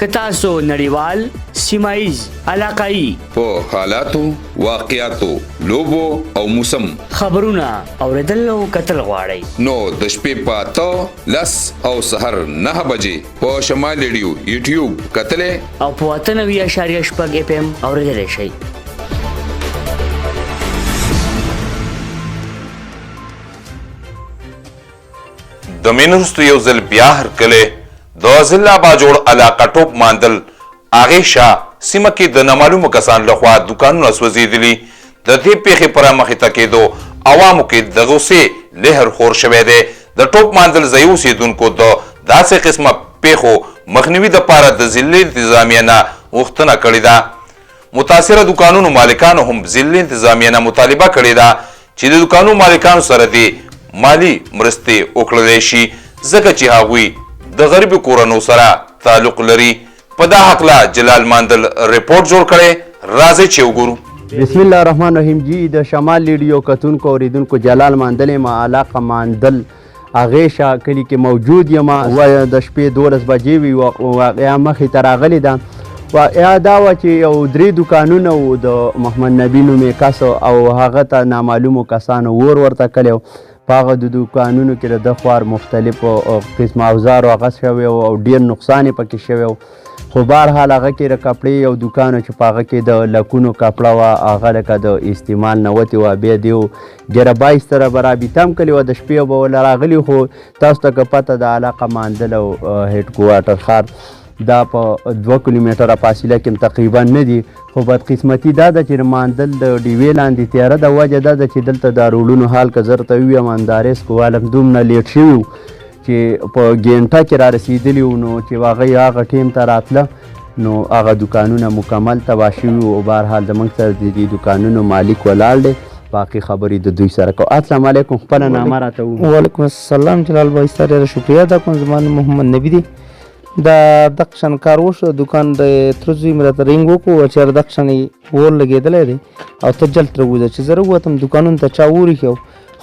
که تاسو نړیوال، سیمایز، علاقايي په حالاتو، واقعاتو، لوبو او موسم خبرونه اوریدل او کتل غواړئ نو د شپې په 10 او سحر 9 بجې په شمال ریډیو یوټیوب کتلې او په 98.6 FM اوریدل شئ. د مینوستو یو ځل بیا هرکلی د ضلع باجوړ علاقه ټوپ ماندل هغې شا سیمه کې د نامعلومو کسانو لخوا دوکانونه سوځېدلي. د دې پیښې پر مخې ته کېدو عوامو کې د غوسې لهر خور شوی دی. د ټوپ ماندل ځایي اوسېدونکو د داسې قسمه پیښو مخنیوي دپاره د ضلعي انتظامیه نه غوښتنه کړې ده. متاثره دوکانونو مالکانو هم ضلعي انتظامیه نه مطالبه کړې ده چې د دوکانونو مالکانو سره د مالی مرستې وکړلی شي ځکه چې هغوی د غریبو کورنو سره تعلق لري. په دا هکله جلال ماندل رپورټ جوړ کړی، راځئ چې وګورو. بسم الله الرحمن الرحیم. جی د شمال ریډیو کتونکو اوریدونکو جلال ماندل یم، علاقه ماندل هغې شا کلي کې موجود یم. د شپې 12 بجې وي واقعه مخې ته راغلې ده. واقعه دا وه چې یو 3 دوکانونه و د محمد نبي نومې کس او هغه ته نامعلومو کسانو اور ورته کلی و. په هغه د دوکانونو کې د ده خوار مختلفو قسم اوزارو هغه شوی او ډېر نقصان یې پکې شوی و. خو بهرحال هغه کې د کپړې یو دوکان چې په هغه کې د لکونو کپړه وه هغه لکه د استعمال نه وتې وه. بیا دې و جربایز سره به رابطه هم کړې وه، د شپې به وله راغلي. خو تاسو ته که پته د علاقه ماندل او هیډ کوارټر ښار دا په 2 کیلومتره فاصله کې تقریبا نه دي. خو بدقسمتي دا ده چې ماندل د ډیوې لاندې تیاره د وجه دا ده چې دلته د رولونو حال که زه درته ووایم اندارس کوالم دومره لیټ شوي وو چې په ګینټه کې را رسېدلي وو. نو چې هغوی هغه ټیم ته راتله نو هغه دوکانونه مکمل تباه شوي وو. بهرحال زموږ سره د دې دوکانونو مالک ولاړ دی، باقي خبرې د دوی سره کوو. السلام علیکم، خپله نامه راته ووایئ. وعلیکم السلام جلال بھائی، ستا ډېره شکریه ادا کوم. زما نوم محمد نبي دی. دا دغه شان کار وشو، دوکان د تره زوی مې راته رینګ وکړو چې دغه شان اور لګېدلی دی او ته جلد راوځه. چې زه راووتم دوکانونو ته چا اور ایښی و،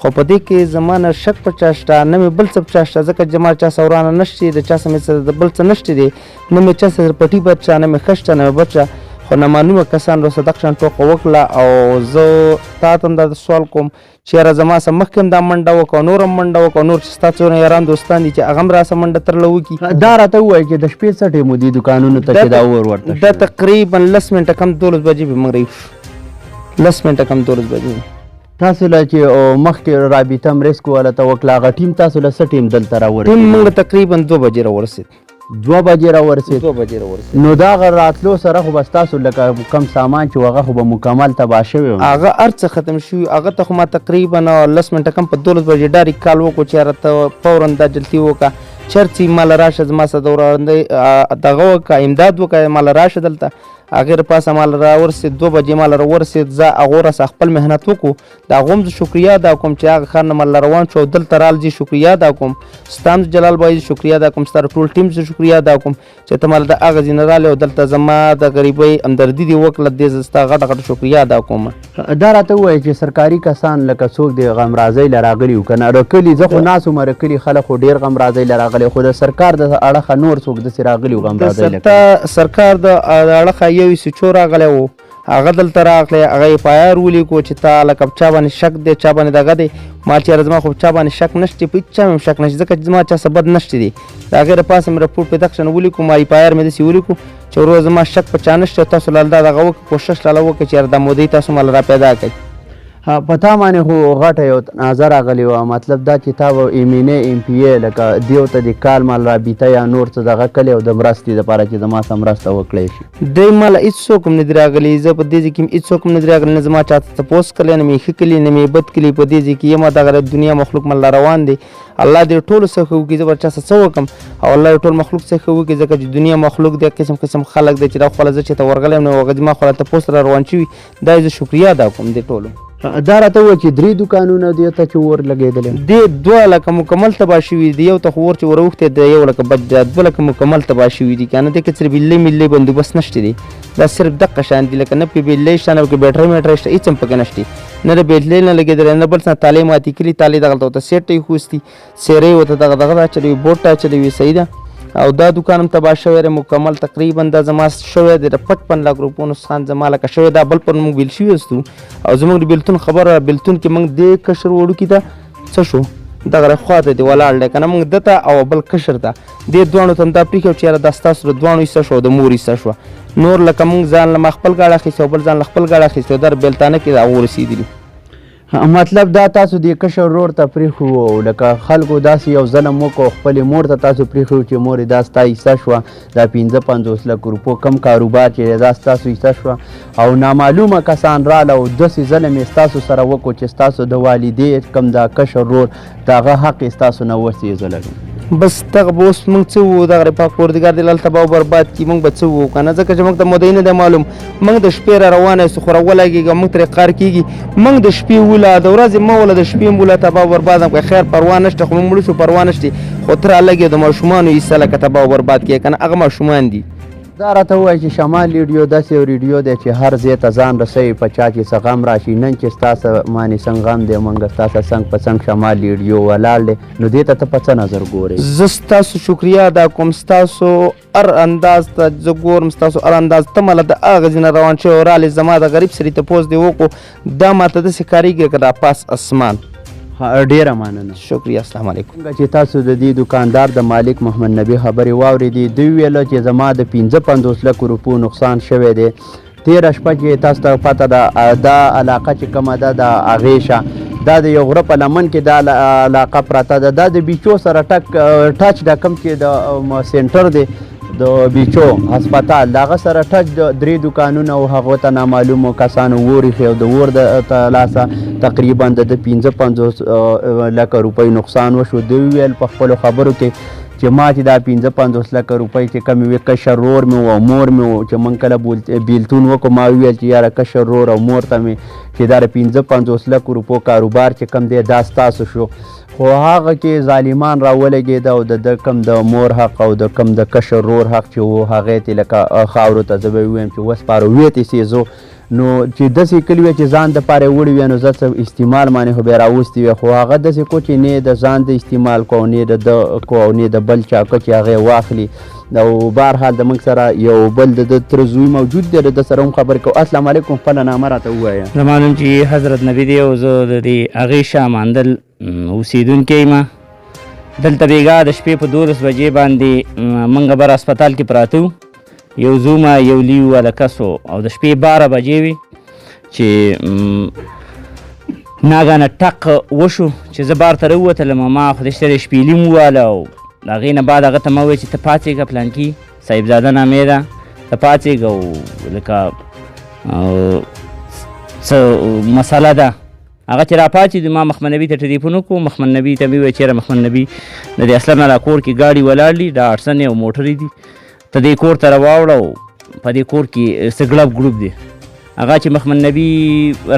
خو په دې کې زما نه شک په چا شته، نه مې بل څه په چا شته، ځکه زما چا سره ورانه نشته، د چا سره مې څه د بل څه نشته دی، نه مې چا سره پټي بچه، نه مې ښه شته، نه مې بد شه. خو نامعلومه کسان راسره دغه شان ټوکه وکړه او زه تا ته هم دا سوال کوم چې یاره زما سره مخکې هم دا منډه وکړه او نور هم منډه وکړه، نور چې ستا څونه یاران دوستان دي چې هغه هم راسره منډه ترله وکړي. دا راته ووایي چې د شپې څه ټیم و دې دوکانونو ته چې دا اور ورته دا تقریبا 10 منټه کم 12 بجې به موږ رهیږو. 10 منټه کم 12 بجې. تاسو له چې مخکې رابطه مرسکو والا ته وکړه هغه ټیم تاسو له څه ټیم دلته راورسېد؟ ټیم موږ تقریبا 2 بجې راورسېد. 2 بجې راورسېد. 2 بجې راورسېد. نو دا هغه راتلو سره خو به ستاسو لکه کم سامان چې هغه خو به مکمل تباه شوی و. هغه هر څه ختم شوي. هغه ته خو ما تقریبا 10 منټه کم په 12 بجې ډایرکټ کال وکړو چې یاره ته فورا دا جلدي وکړه، چرڅې ماله راشه زما سره د ورانده دغه وکړه، امداد وکړه، ماله راشه دلته. هغې د پاسه ماله راورسېد 2 بجې ماله راورسېد. زه هغو راسه خپل محنت وکړو، د هغو هم زه شکریه ادا کوم چې هغه ښار نه ماله روان شو او دلته رال زه شکریه ادا کوم. ستا هم جلال بھائی شکریه ادا کوم، ستا ټول ټیم زه شکریه ادا کوم چې ته ماله د هغه ځای نه راغلې او دلته زما د غریبۍ همدردي دې وکړله، دې زه ستا غټه غټه شکریه ادا کوم. دا راته ووایي چې سرکاري کسان لکه څوک د غمرازۍ له راغلي وو که نه؟ د کلي زه خو ناست وم، د کلي خلک خو ډېر غمرازۍ له راغلي، خو د سرکار د اړخه نور څوک داسې راغلي وو غمرازۍ له؟ سرکار د اړخه یو سچو راغلی و، هغه دلته راغلی، هغه یې پایار ولیکو چې تا لکه په چا باندې شک دی، چا باندې دغه دی. ما چې یاره زما خو په چا باندې شک نشته، په هېڅ چا مې شک نشته ځکه چې زما چا څه بد نشته دی. د هغې دپاسه مې رپورټ په دغه شان ولیکو، ما یې پایار مې داسې ولیکو چې ورو زما شک په چا نشته، تاسو لاله دا دغه وکړه، کوشش لاله وکړه چې یاره دا مودۍ تاسو ماله را پیدا کړئ. په تا باندې خو غټه یو تنازع راغلې وه، مطلب دا چې تا به MNA لکه دیو ته د کال مال رابطه یا نور څه دغه کلی او د مرستې دپاره چې زما سره مرسته وکړی شي. دی ماله هېڅوک هم نه دي راغلي، زه په دې ځای کې هم هېڅوک هم نه دي راغلي، نه زما چا ته تپوس کړی، نه مې ښه کلي، نه مې بد کلي. په دې ځای کې یم، دغه دنیا مخلوق مله روان دی. الله دې ټولو څه ښه وکړي، زه به چا څه وکړم او الله دې ټول مخلوق څه ښه وکړي ځکه چې دنیا مخلوق دی، قسم قسم خلک دی چې دا خپله زه چې ته ورغلی یم نو هغه زما خوا تپوس را روان شوي، دا یې زه شکریه ادا کوم دې ټولو. دا راته ووایه چې 3 دوکانونه دې ته چې اور لګېدلی دې 2 لکه مکمل تباه شوي دي. یو ته خو اور چې ور اوښتی دی، یو لکه بد 2 لکه مکمل تباه شوي دي که نه. دې کې صرف بیلې میلې بندوبست نشته دی، دا صرف دقه شان دي، لکه نه پکې بیلې شته، نه پکې بیټرۍ میټرۍ شته، هېڅ هم پکې نشته. نه د بیلې نه لګېدلی، نه بل څه تالې ماتې کړي، تالې دغلته ورته سیټ یې خوستي، څېرې ورته دغه اچوي، بوټ اچوي، صحیح ده. او دا دکان هم تباه شوی دی مکمل تقریبا دا زما شوی دی د 55 لاک روپو نقصان زما لکه شوی دا بل پر موږ بیل شوي استو او زموږ د بیلتون خبره بیلتون کې موږ دې کشر وړوکي ته څه شو دغه خواته دی ولاړ دی که نه موږ ده ته او بل کشر ته دې دواړو ته هم دا پرېښود چې یاره دا ستاسو د دواړو حصه شوه او د مور حصه شوه نور لکه موږ ځان له ما خپل ګاډه اخیستې او بل ځان له خپل ګاډه اخیستې او دا بیلتانه کې د هغو رسېدلي مطلب دا تاسو د کشر ورور ته پرېښو او لکه خلکو داسې یو ظلم وکړو خپلې مور ته تاسو پرېښو چې مور دا ستا حصه شوه دا 55 لک روپو کم کاروبار چې دا ستاسو حصه شوه او نامعلومه کسان راله او داسې ظلم یې ستاسو سره وکړو چې ستاسو د والدې کم دا کشر ورور د هغه حق یې ستاسو نه وسېزلی بس دغه به اوس موږ څه وو دغه پاک پروردګار دې لاله تباه او برباد کړي موږ به څه وو که نه ځکه چې موږ ته مدعي نه دی معلوم موږ د شپې را روانه یو خو راولګېږي موږ ترې قار کېږي موږ د شپې وله د ورځې مه وله د شپې هم وله تباه او برباد هم خیر پروا نشته خو موږ مړه شو پروا نشته خو ته رالګې د ماشومانو حصه لکه تباه او برباد کړې که نه هغه ماشومان دي دا راته ووایي چې شمال ریډیو داسې یو ریډیو دی چې هر ځای ته ځان رسوي په چا چې څه غم راشي نن چې ستاسو مانې څنګ غم دی موږ ستاسو څنګ په څنګ شمال ریډیو ولاړ دی نو دې ته ته په څه نظر ګورې زه ستاسو شکریه ادا کوم ستاسو هر انداز ته زه ګورم ستاسو هر انداز ته مله د هغه ځای نه روان شوی او رالې زما د غریب سړي تپوس دې وکړو دا ماته داسې کارېږي که دا پاس اسمان ډیره مننه شکریه السلام علیکم څنګه چې تاسو د دې دکاندار د مالک محمد نبي خبرې واورېدې دوی ویله چې زما د 55 لکو روپو نقصان شوی دی تېره شپه چې تاسو ته پته ده دا علاقه چې کومه ده د هغې شه دا د یو غره په لمن کې دا علاقه پرته ده دا د بیچو سره ټچ ده کوم چې د سینټر دی د بیچو هسپتال د هغه سره ټچ د 3 دوکانونه او هغو ته نامعلومو کسانو وریښې او د اور د لاسه تقریبا د 55 لکه روپۍ نقصان وشو دوی ویل په خپلو خبرو کې چې ما چې دا 55 لکه روپۍ چې کمې وې کشر ورور مې و او مور مې و چې موږ کله بیلتون وکړو ما وویل چې یاره کشر ورور او مور ته مې چې دا د 55 لکو روپو کاروبار چې کم دی دا ستاسو شو خو هغه کې ظالمان راولګېده او د کم د مور حق او د کم د کشر ورور حق چې و هغې ته لکه خاورو ته زه به ووایم چې وسپاره ویې ته سېزو نو چې داسې کلي وی چې ځان دپاره یې وړي وی نو زه څه استعمال باندې خو بیا راوستې وی خو هغه داسې کو چې نه د ځان د استعمال کو نه د ده کو او نه د بل چا کو چې هغه یې واخلي او بهرحال د موږ سره یو بل د تره زوی موجود دی د سره هم خبرې کوو السلام علیکم خپله نامه راته ووایه زه معلوم چې حضرت نبي دی او زه د دې هغې شا ماندل اوسېدونکی یم دلته بېګا د شپې په 12 بجې باندې موږ بر هسپتال کې پراته وو یو زومه یو لیو هلکسو او د شپې 12 بجې وي چې ناګانه ټق وشو چې زه بار ته راووتلم ما خو د شپې شپېلي م وواله او د هغې نه بعد هغه ته ما وویل چې ته پاڅېږه پلانکي صاحبزاده نامې ده ته پاڅېږه او لکه څه مسله ده هغه چې راپاڅېدو ما محمد نبي ته ټلیفون وکړو محمد نبي ته مې وویل چېرې محمد نبي د دې اصلا نه را کور کې ګاډي ولاړ دي دا اټسن او موټرې دي ته دې کور ته راواوړه په دې کور کې څه ګړب ګړوب دی هغه چې محمد نبي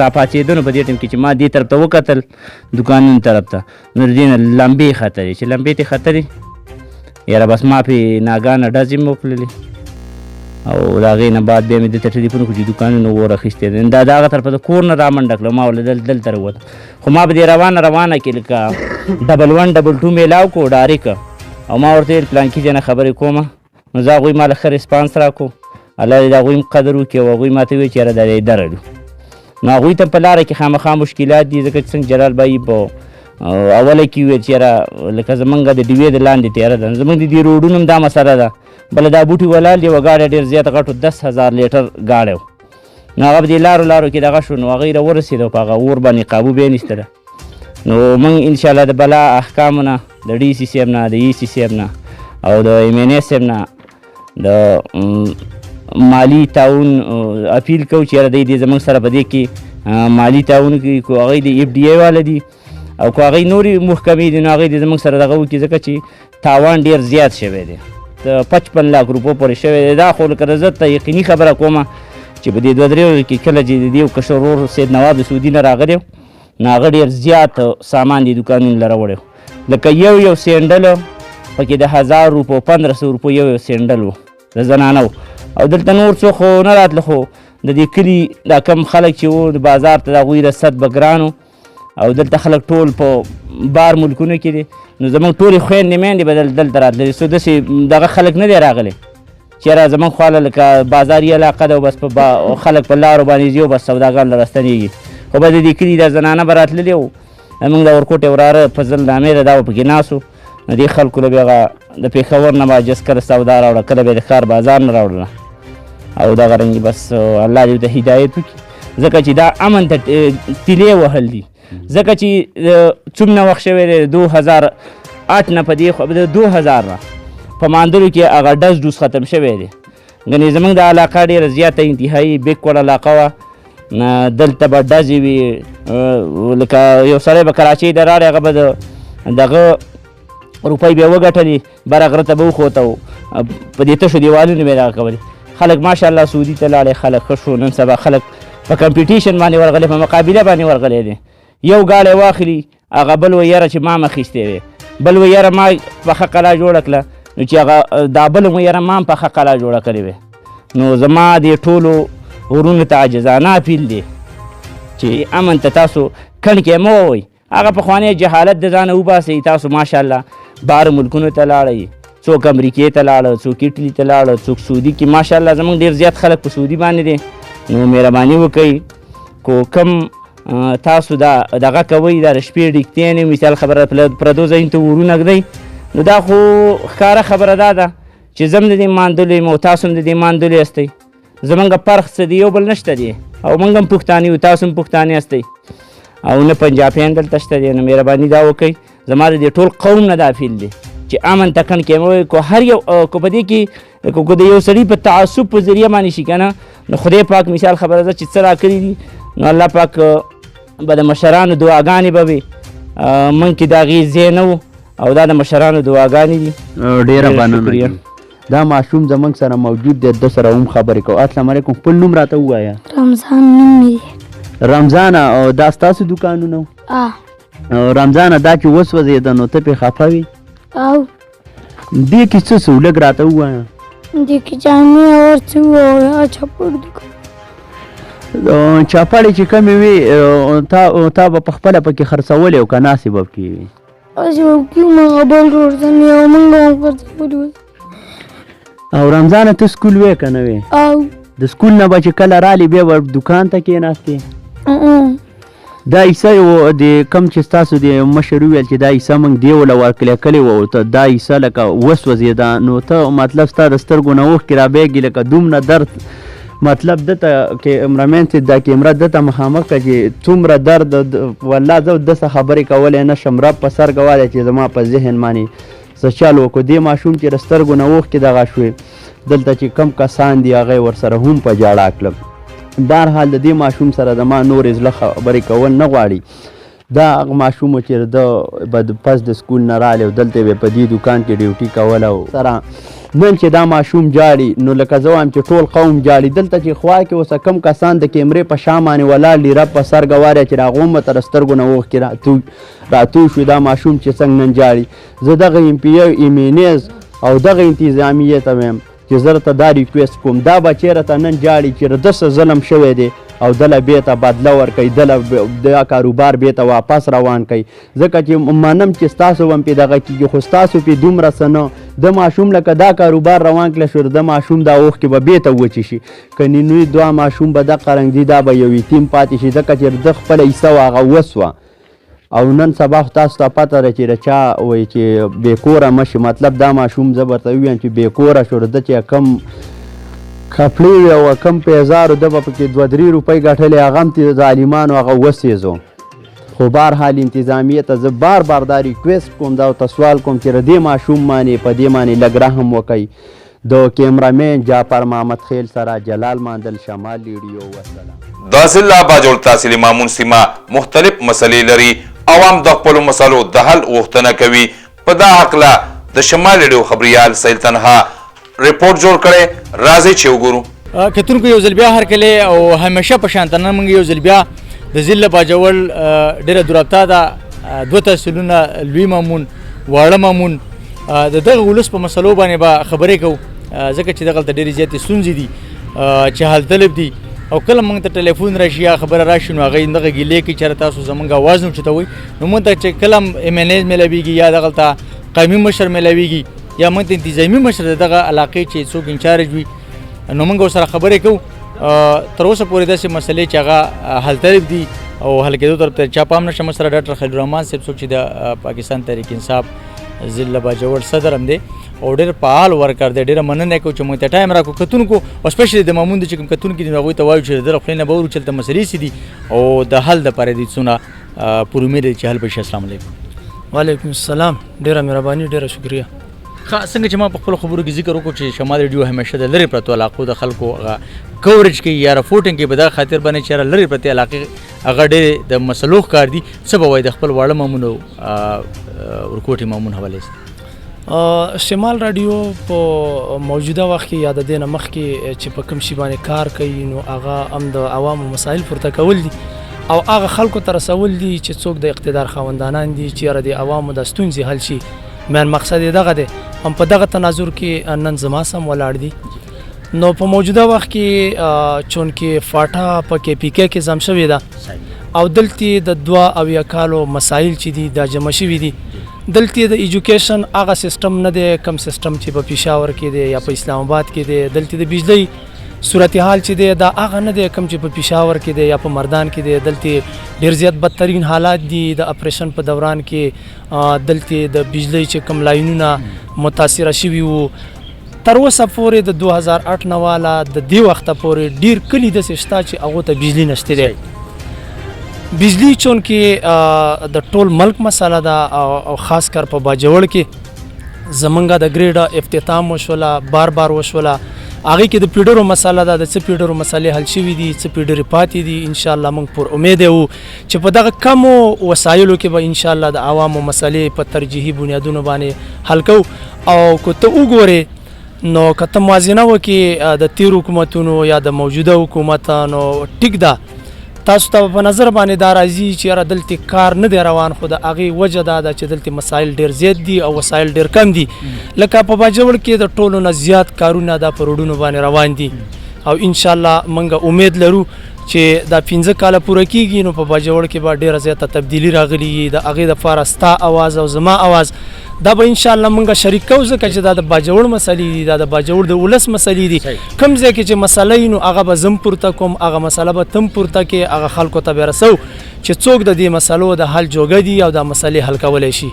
راپاڅېده نو په دې ټیم کې چې ما دې طرف ته وکتل دوکانونو طرف ته نو د دې نه لمبې ختلې چې لمبې ترې ختلې یاره بس ما پرې ناګانه ډزې مې وکړلې او د هغې نه بعد بیا مې دې ته ټلیفون وکړو چې دوکانونه اور اخیستی دی دا د هغه طرفه د کور نه رامنډه کړه ما ورله دلته راووته خو ما به دې روانه کې لکه 1122 میلاو کړو ډارېکه او ما ورته ویل پلانکي ځای نه خبرې کومه نو زه هغوی ما له ښه ریسپانس راکړو الله دې د هغوی هم قدر وکړي او هغوی ما ته وویل چې یاره دا دې درلو نو هغوی ته په لاره کې خامخا مشکلات دي ځکه چې څنګه جلال بایي په اوله کې وویل چې یاره لکه زمونږ د ډیوې د لاندې تیاره ده زمونږ د دې روډونو هم دا مسله ده بله دا بوټي ولاړ دي یوه ګاډی ډېر زیات غټو 10,000 لیټر ګاډی و نو هغه په دې لارو کې دغه شو نو هغوی راورسېده په هغه اور باندې قابو بیا نیستله نو موږ انشاءالله د بلا احکامو نه د ډي سي صاحب نه د ای سی صاحب نه او د ایم این اے صاحب نه د مالی تعاون اپیل کوو چې یاره دی زموږ سره په دې کې مالی تعاون کوي کو هغوی د اف ډي ای والا دي او که هغوی نورې محکمې دي نو هغوی د زموږ سره دغه وکړي ځکه چې تاوان ډېر زیات شوی دی د 55 لاک روپو پورې شوی دی دا خو لکه زه ته یقیني خبره کومه چې په دې 2-3 کې کله چې د دې کشر ورور سید نواب د سعودي نه راغلی نو هغه ډېر زیات سامان دي دوکانونو له راوړی لکه یو سینډل پکې د 1000 روپو 1500 روپو یو سینډل و د زنانه او دلته نور څوک خو نه راتله خو د دې کلي دا کم خلک چې وو د بازار ته د هغوی رسد به ګران او دلته خلک ټول په بار ملکونو کې دي نو زموږ ټولې خویندې میندې به دلته راتللې څو داسې دغه خلک نه دی راغلی چېرې زموږ خواله لکه بازاري علاقه ده او بس خلک په لارو باندې ځي او بس سوداګان له راستنېږي خو به د دې کلي دا زنانه به راتللې وو زموږ د ورکوټې وراره فضل نامې ده دا به پکې ناست و نو دې خلکو له بیا هغه د پېښور نه به جس کله سودا راوړه کله به یې د ښار بازار نه راوړله او دغه رنګې بس الله دې ورته هدایت وکړي ځکه چې دا امن ته تیلې وهل دي ځکه چې څومره وخت شوی دی 2008 نه په دې د 2000 نه په ماندلو کې هغه ډز ختم شوی دی ګنې زموږ د علاقه ډېره زیاته انتهایي بیکوړ علاقه وه دلته به ډزې وي لکه یو سړی به کراچۍ ته راړی هغه به دغه روپۍ به یې وګټلې بره غره ته به وخوته و په دې تشو دیوالونو به یې دغه کولې خلک ماشاءالله سعودي ته لاړې خلک ښه شو نن سبا خلک په کمپیټیشن باندې ورغلی په مقابله باندې ورغلی دی یو ګاډی واخلي هغه بل وایي یاره چې ما مخیستی دی بل وایي یاره ما پخه قلا جوړه کړه نو چې هغه دا بل هم وایي یاره ما هم پخه قلا جوړه کړې وې نو زما دې ټولو ورونو ته عاجزانه اپیل دی چې امن ته تاسو کڼ کې مه ووئ هغه پخوانی جهالت د ځانه وباسئ تاسو ماشاءالله بهر ملکونو ته لاړئ څوک امریکې ته لاړه څوک ایټلي ته لاړه څوک سعودي کې ماشاءالله زموږ ډېر زیات خلک په سعودي باندې دی نو مهرباني وکئ کو کم تاسو دا دغه کوئ دا د شپې ډیکتین مثال خبره پردو ځایونو ته ورونه ږدئ نو دا خو ښکاره خبره دا ده چې زه هم د دې ماندلو یم او تاسو هم د دې ماندلو یاستئ زمونږ فرق څه دی یو بل نشته دی او موږ هم پښتانه یو تاسو هم پښتانه یاستئ او نه پنجابیان دلته شته دی نو مهرباني دا وکئ زما د دې ټول قوم نه دا فیل دی چې امن ته کڼ کېموئ کو هر یو کو په دې کې کو د یو سړي په تعصب په ذریعه باندې شي که نه نو خدای پاک مثال خبره ده چې څه راکړي دي نو الله پاک به د مشرانو دعاګانې به وي موږ کې د هغې ځای نه و او دا د مشرانو دعاګانې دي ډېره مننه دا ماشوم زموږ سره موجود دی د سره هم خبرې کوو السلام علیکم خپل نوم راته ووایه رمضان نوم مې دی رمضانه او دا ستاسو دوکانونه رمضانه دا چې وسوځېده نو ته پرې خفه وي او دې کې څه څه لږ راته ووایه دې کې جامې او څه ووایه چپړ چاپړې چې کمې وي تا به پخپله پکې خرڅولې او که ناسې به پکې وي داسې به وکړو موږ بل روزنې او موږ به هم خرڅولي او رمضانه ته سکول وې که نه وې او د سکول نه به چې کله رالې بیا به دوکان ته کېناستې دا عیسه یو د کم چې ستاسو د مشر وویل چې دا عیسه موږ دې وله ورکړې کړې وه ته دا عیسه لکه وسوځېده نو ته مطلب ستا د سترګو نه اوښکې رابېږي لکه دومره درد مطلب دته کیمرامین چې دا کیمره دته مخامخ کړه چې څومره درد والله زه دسه خبرې کولی نه شم رب په سر ګوالی چې زما په ذهن باندې څه چل وکړو دې ماشوم چې د سترګو نه اوښکې دغه شوې دلته چې کم کسان دي هغه یې ورسره هم په جاړه کړل بهرحال د دې ماشوم سره زما نورې زړه خبرې کول نه غواړي دا هغه ماشوم و چې د پس د سکول نه رالی او دلته به په دې دوکان کې ډیوټي کوله او سره نن چې دا ماشوم جاړي نو لکه زه وایم چې ټول قوم جاړي دلته چې خوا کې اوسه کم کسان د کیمرې په شا باندې ولاړ دي رب په سر ګواریا چې هغه هم به تر سترګو نه اوښکې راتوی شو دا ماشوم چې څنګه نن جاړي زه دغه ایمینیز او دغه انتظامیې ته ویم چې زه درته دا ریکویسټ کوم دا به چېرې ته نن جاړي چې دسه ظلم شوی دی او دله بیرته بدله ورکوي دله دا کاروبار بیرته واپس روان کوي ځکه چې منم چې ستاسو به هم پې دغه کېږي خو ستاسو پې دومره څه نه د ماشوم لکه دا کاروبار روان کړی شو د ماشوم دا اوښکې به بیرته وچې شي که نینوی دوه ماشوم به دغه رنګ دي دا به یو یتیم پاتې شي ځکه چې د خپله حصه وه هغه وسوه او نن سبا خو تاسو ته پته ده چې د چا وایي چې بېکوره مه شي مطلب دا ماشوم زه درته ووایم چې بېکوره شو د چې کم کپړې وي او کم پیزار ده به پکې 2-3 روپۍ ګټلې هغه هم ظالمانو هغه وسېزو خو بهرحال انتظامیې ته زه بار بار دا ریکویسټ کوم دا ورته سوال کوم چې د دې ماشوم باندې په دې باندې لږ رحم وکئ د کیمرامین جعفر محمد خیل سره جلال ماندل شمال ریډیو وسلام د ضلع باجوړ تحصیلي مامون سیمه مختلف مسلې لري عوام د خپلو مسلو د حل غوښتنه کوي په دا هکله د شمال ریډیو خبریال سیل تنها ریپورټ جوړ کړی راځئ چې وګورو کتونکو یو ځل بیا هرکلی او همیشه په شان نن موږ یو ځل بیا د ضلع باجوړ ډېره دورابطه ده 2 تحصیلونه لوی مامون واړه مامون د دغه ولس په مسلو باندې به خبرې کوو ځکه چې دغلته ډېرې زیاتې ستونزې دي چې حل طلب دي او کله موږ ته ټلیفون راشي یا خبره راشي نو هغه دغه ګیلې کوي چېرې تاسو زموږ اواز نه اوچتوئ نو موږ ته چې کله هم MNA میلاویږي یا دغلته قومي مشر میلاویږي یا موږ ته انتظامي مشر د دغه علاقې چې څوک انچارج وي نو موږ ورسره خبرې کوو تر اوسه پورې داسې مسلې چې هغه حل طلب دي او حل کېدو طرف ته چا پام نشته. سره ډاکټر خلیل الرحمن صاحب څوک چې د پاکستان تحریک انصاف ضلع باجوړ صدر هم دی او ډېر فعال ورکر دی. ډېره مننه کوو چې موږ ته ټایم راکړو کتونکو او سپیشلی د مامون د چې کوم کتونکي دي هغوی ته وایو چې د ده له خولې نه به اورو چې هلته مسلې څه دي او د حل دپاره دې څونه پر امید دی چې حل به شي. السلام علیکم. وعلیکم السلام. ډېره مهرباني ډېره شکریه. څنګه چې ما په خپلو خبرو کې ذکر وکړو چې شمال ریډیو همیشه د لرې پرتو علاقو د خلکو هغه کوریج کوي یا رپورټینګ کوي په دغه خاطر باندې چې لرې پرتې علاقې هغه ډېرې د مسلو ښکار دي. څه به وایي د خپل واړه مامون او ورکوټي مامون حوالې سره؟ شمال راډیو په موجوده وخت کې یا د دې نه مخکې چې په کوم شي باندې کار کوي نو هغه هم د عوامو مسایل پورته کول دي او هغه خلکو ته رسول دي چې څوک د اقتدار خاوندانان دي چې یاره د عوامو د ستونزې حل شي. مین مقصد یې دغه دی. هم په دغه تناظر کې نن زما سم ولاړ دي. نو په موجوده وخت کې چونکې فاټا په KPK کې ضم شوې ده او دلته د 2 کالو مسایل چې دي دا جمع شوي دي. دلته د ایجوکیشن هغه سیستم نه دی کم سیستم چې په پېښور کې دی یا په اسلام آباد کې دی. دلته د بجلی صورتحال چې دی دا هغه نه دی کم چې په پېښور کې دی یا په مردان کې دی. دلته ډېر زیات بدترین حالات دي. د اپریشن په دوران کې دلته د بجلی چې کم لاینونه متاثره شوي وو تر اوسه پورې د 2008 نه والا د دې وخته پورې ډېر کلي داسې شته چې هغو ته بجلی نشته دی. بجلی چونکې د ټول ملک مسله ده او خاص کر په باجوړ کې زمونږ د ګریډ افتتام وشوله بار وشوله هغې کې د پیډرو مسله ده. د څه پیډرو مسلې حل شوي دي څه پیډرې پاتې دي. انشاءالله موږ پر امید یو چې په دغه کمو وسایلو کې به انشاءالله د عوامو مسلې په ترجیحي بنیادونو باندې حل کوو. او که ته وګورې نو که ته موازنه وکړې د تیر حکومتونو یا د موجوده حکومت نو ټیک ده تاسو ته په نظر باندې دا راځي چې یاره دلته کار نه دی روان خو د هغې وجه دا ده چې دلته مسایل ډېر زیات دي او وسایل ډېر کم دي. لکه په باجوړ کې د ټولو نه زیات کارونه دا په روډونو باندې روان دي او انشاءالله موږ امید لرو چې دا 15 کاله پوره کیږي نو په باجوړ کې به ډېره زیاته تبدیلي راغلي. د هغې دپاره ستا اواز او زما اواز دا به انشاءالله موږ شریک کوو ځکه چې دا د باجوړ مسلې دي دا د باجوړ د ولس مسلې دي. کوم ځای کې چې مسله وي نو هغه به زم پورته کوم هغه مسله به تم پورته کې هغه خلکو ته به رسو چې څوک د دې مسلو د حل جوګه دي او دا مسلې حل کولی شي.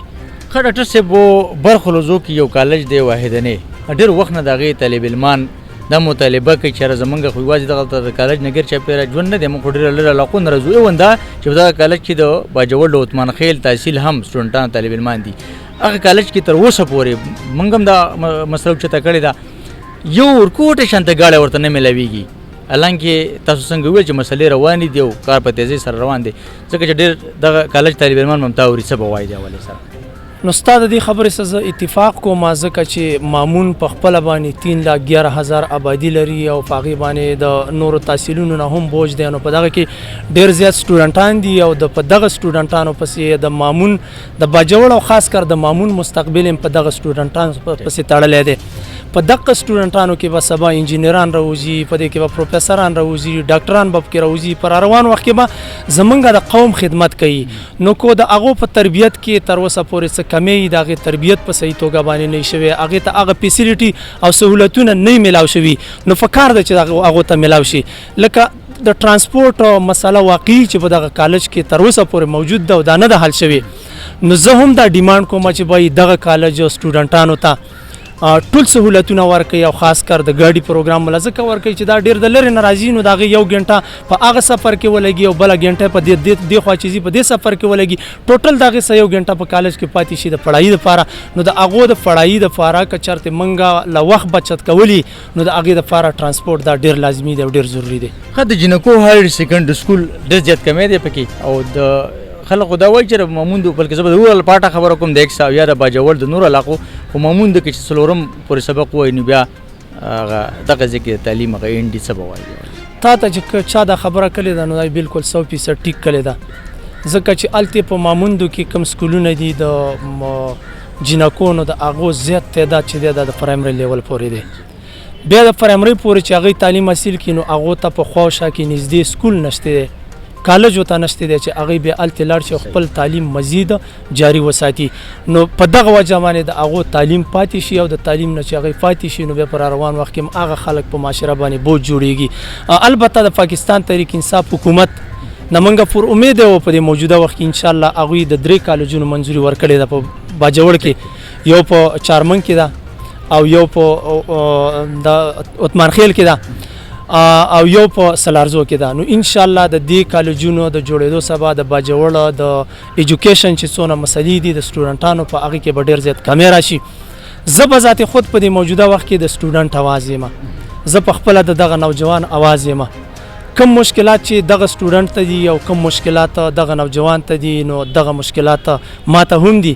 ښه ډاکټر صاحب برخلوزو کې یو کالج دی واحدنې ډېر وخت نه د هغې طالب علمان دا مطالبه کوي چې زمونږ خو یوازې دغلته د کالج نه ګیر چاپېره ژوند نه دی. موږ خو ډېره لرې علاقو نه راځو. ایون دا چې په دغه کالج کې د باجوړ د عثمان خیل تحصیل هم سټوډنټان طالب علمان دي. هغه کالج کې تر اوسه پورې موږ هم دا مسله اوچته کړې ده یو ورکوټې شانته ګاډی ورته نه میلاویږي. حالانکې تاسو څنګه وویل چې مسلې روانې دي او کار په تیزۍ سره روان دی ځکه چې ډېر دغه کالج طالب علمان ممتا اوري څه به وایي د حوالې سره. نو ستا د دې خبرې سره زه اتفاق کوم ځکه چې مامون په خپله باندې 3,11,000 آبادي لري او په هغې باندې د نورو تحصیلونو نه هم بوج دی. نو په دغه کې ډېر زیات سټوډنټان دي او په دغه سټوډنټانو پسې د مامون د باجوړ او خاص کر د مامون مستقبل هم په دغه سټوډنټانو پسې تړلی دی. په دغه سټوډنټانو کې به سبا انجینران راوځي په دې کې به پروفیسران راوځي ډاکټران به پکې راوځي. پر روان وخت کې به زمونږ د قوم خدمت کوي. نو کو د هغو په تربیت کې تر اوسه پورې څه کمی د هغې تربیت په صحیح توګه باندې نه شوی هغې ته هغه فیسیلیټي او سهولتونه نه میلاو شوي نو پکار ده چې هغو ته میلاو شي. لکه د ترانسپورټ مسله واقعي چې په دغه کالج کې تر اوسه پورې موجود ده او دا نه ده حل شوي. نو زه هم دا ډیمانډ کوم چې باید دغه کالج او سټوډنټانو ته ټول سهولتونه ورکوي او خاص کر د ګاډي پروګرام ولا ځکه ورکوي چې دا ډېر د لرې نه راځي نو د هغې 1 غنټه په هغه سفر کې ولګي او بله غنټه په دې خوا چې ځي په دې سفر کې ولګي ټوټل د هغې څه 1 غنټه په کالج کې پاتې شي د پړایي دپاره. نو د هغو د پړایي دپاره که چېرته موږ له وخت بچت کولی نو د هغې دپاره ترانسپورټ دا ډېر لازمي دی او ډېر ضروري دی. ښه د جنکو هایر سیکنډري سکول ډېر زیات کمی دی پکې او د خلکو دا وایي چې مامون بلکې زه به د اورل پاټه خبره کوم د 100 یا د باجوړ د نورو علاقو خو مامون د کې چې څلورم پورې سبق وایي نو بیا هغه دغه ځای کې د تعلیم هغه انډي څه به وایي. تا ته چې چا دا خبره کړې ده نو دا بالکل 100% ټیک کړې ده ځکه چې هلته په ماموندو کې کوم سکولونه دي د جنکو نو د هغو زیات تعداد چې دی دا د پرایمري لیول پورې دی. بیا د پرایمري پورې چې هغوی تعلیم حاصل کړي نو هغو ته په خوا شا کې نږدې سکول نشته دی، کالج ورته نشته دی چې هغوی بیا هلته لاړ شي او خپل تعلیم مزید جاري وساتي. نو په دغه وجه باندې د هغو تعلیم پاتې شي او د تعلیم نه چې هغوی پاتې شي نو بیا په روان وخت کې هم هغه خلک په معاشره باندې بوج جوړېږي. البته د پاکستان تحریک انصاف حکومت نه موږ پر امید و په دې موجوده وخت کې انشاءالله هغوی د 3 کالجونو منظوري ورکړې ده په باجوړ کې، یو په چارمن کې ده او یو په د عثمان خیل کې ده او یو په سلارزو کې ده. نو ان شاء الله د دې کالجونو د جوړېدو سبا د باجوړ د ایجوکیشن چې څونه مسلې دي د سټوډنټانو په هغه کې به ډېر زیات کمی راشي. زه به ذات خود په دې موجوده وخت کې د سټوډنټ اواز یم، زه په خپله د دغه نوجوان اواز یم. کم مشکلات چې دغه سټوډنټ ته دي او کم مشکلات دغه نوجوان ته دي نو دغه مشکلات ماته هم دي.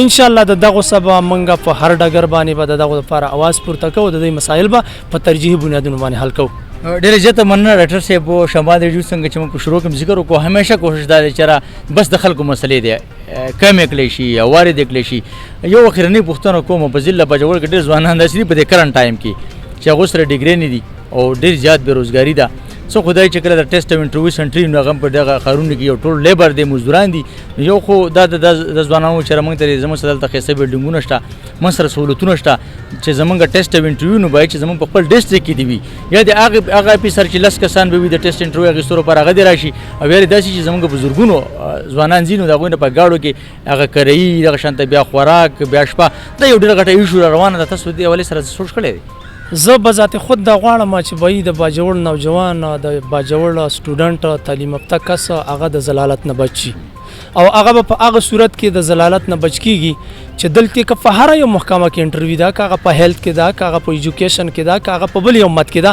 ان شاء الله د دغه سبا منګه په هر ډګر باندې به د دغه لپاره اواز پورته کوو، د دې مسایل به په ترجیحي بنیادونو باندې حل کوو. ډېره زیاته مننه ډاکټر صاحب. شمال ریډیو څنګه چې موږ په شروع کې ذکر وکړو همیشه کوشش دا دی چې بس د خلکو مسلې دی کمې کړی شي او وارد کړی شي. یو اخرنۍ پوښتنه کوم په ضلع باجوړ کې ډېر ځوانان داسې دي په دې کرنټ ټایم کې چې هغو سره ډیګري نه دي او ډېر زیات بېروزګاري ده. څه خدای چې کله د ټیسټ او انټرویو سنټري نو هغه په دغه ښارونو کې یو ټول لیبر دی، مزدوران دي. یو خو دا د ځوانانو چې موږ ته زموږ سره دلته ښایسته بلډینګونه شته، موږ سره سهولتونه شته چې زموږ ټیسټ او انټرویو نو باید چې زموږ په خپل ډسټرکټ کې دي وي، یا د هغه افیسر چې 10 کسان به وي د ټیسټ انټرویو اخیستو لپاره هغه دې راشي، او یا داسې چې زموږ بزرګونو ځوانان ځي نو د هغوی نه په ګاډو کې هغه کرایي دغه شانته بیا خوراک بیا شپه دا یو ډېره غټه ایشو روانه ده. تاسو دې حوالې سره سوچ کړی دی؟ زه به ذات خود دا غواړم چې به د باجوړ نوجوان د باجوړ سټوډنټ تعلیم یافته کس هغه د ضلالت نه بچ شي او هغه به په هغه صورت کې د ضلالت نه بچ کیږي چې دلته که په هر یو محکمه کې انټرویو ده، که هغه په هیلث کې ده، که هغه په ایجوکیشن کې ده، که هغه په بل یو مت کې ده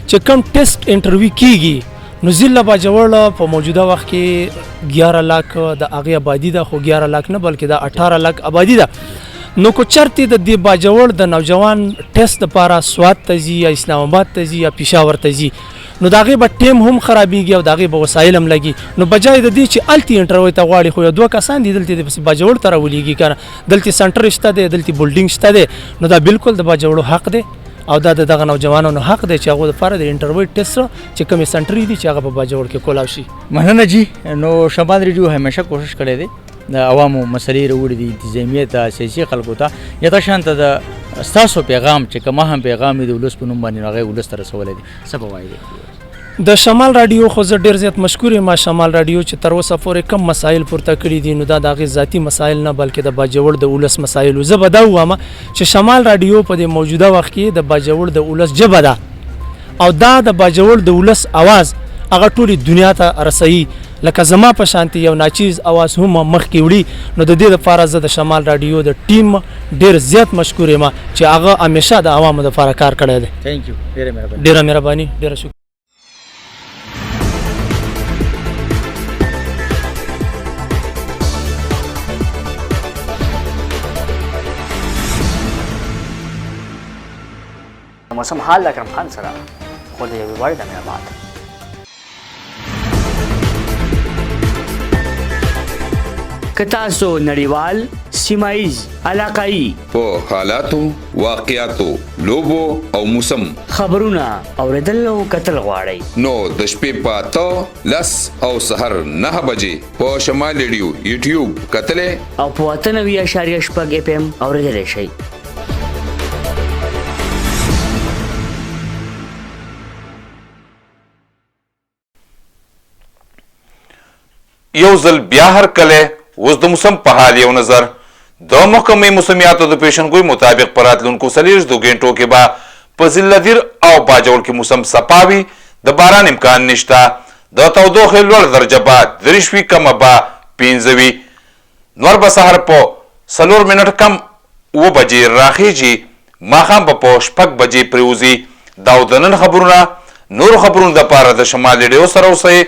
چې کم ټیسټ انټرویو کیږي نو ضلع باجوړ په موجوده وخت کې 11 لک د هغې آبادي ده، خو 11 لک نه بلکې د 18 لک آبادي ده. نو کو چرته د دې باجوړ د نوجوان ټیسټ لپاره سوات ته ځي یا اسلام آباد ته ځي یا پېښور ته ځي نو د هغې به ټیم هم خرابېږي او د هغې به وسایل هم لګي. نو بجای د دې چې هلته انټرویو ته غواړي خو یو 2 کسان دي دلته د باجوړ ته راولېږي که نه، دلته سنټر شته دی، دلته بلډینګ شته دی، نو دا بالکل د باجوړو حق دی او دا دغه نوجوانانو حق دی چې هغو لپاره د انټرویو ټیسټ چې کومې سنټرې دي چې هغه په باجوړ کې کولاو شي. مننه جی. نو شمال ریډیو همیشه کوشش کړی دی د عوامو مسلې راوړي دي انتظامیت ته، سیاسي خلکو ته، یا دا شانته د ستاسو پیغام چې که ما هم پیغام د ولس په نوم باندې هغه ولس ته رسولی دی څه به وایي؟ د شمال راډیو خو زه ډېر زیات مشکور یم. شمال راډیو چې تر اوسه پورې کم مسایل پورته کړي دي نو دا د هغې ذاتي مسایل نه بلکې د باجوړ د ولس مسایل. زه به دا ووایم چې شمال راډیو په دې موجوده وخت کې د باجوړ د ولس ژبه ده او دا د باجوړ د ولس اواز هغه ټولې دنیا ته رسوي، لکه زما په شانتي یو ناچیز اواز هم مخکې وړي. نو د دې لپاره زه د شمال راډیو د ټیم ډېر زیات مشکور یم چې هغه همیشه د عوامو لپاره کار کړی دی. تھینک یو، ډېره مهرباني، ډېره شکر. موسم حال اکرم خان سره خو د یوې وړ د مهربان که تاسو نړیوال، سیمایز، علاقايي په حالاتو، واقعاتو، لوبو او موسم خبرونه اوریدل او کتل غواړئ نو د شپې په 10 او سحر 9 بجې په شمال ریډیو یوټیوب کتلې او په 98.6 FM اوریدلی شئ. یو ځل بیا هر کله اوس د موسم په حال یو نظر د محکمې موسمیاتو د پیشنګوی مطابق په راتلونکو 42 غنټو کې به په ضلع دیر او باجوړ کې موسم صفاوي، د باران امکان نشته، د تودوخې لوړ درجه به 3 کمه به 15 نور به سهار په 4 منټ کم 9 بجې راخیږي، ماښام به په 6 بجې پریوزي. دا د نن خبرونه. نور خبرونه دپاره د شمال ریډیو سره اوسئ.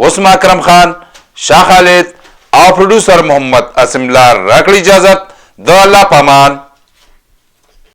اوس ما اکرم خان، شاه خالد او پروډوسر محمد اسم لار راکړي اجازت. د الله پامان.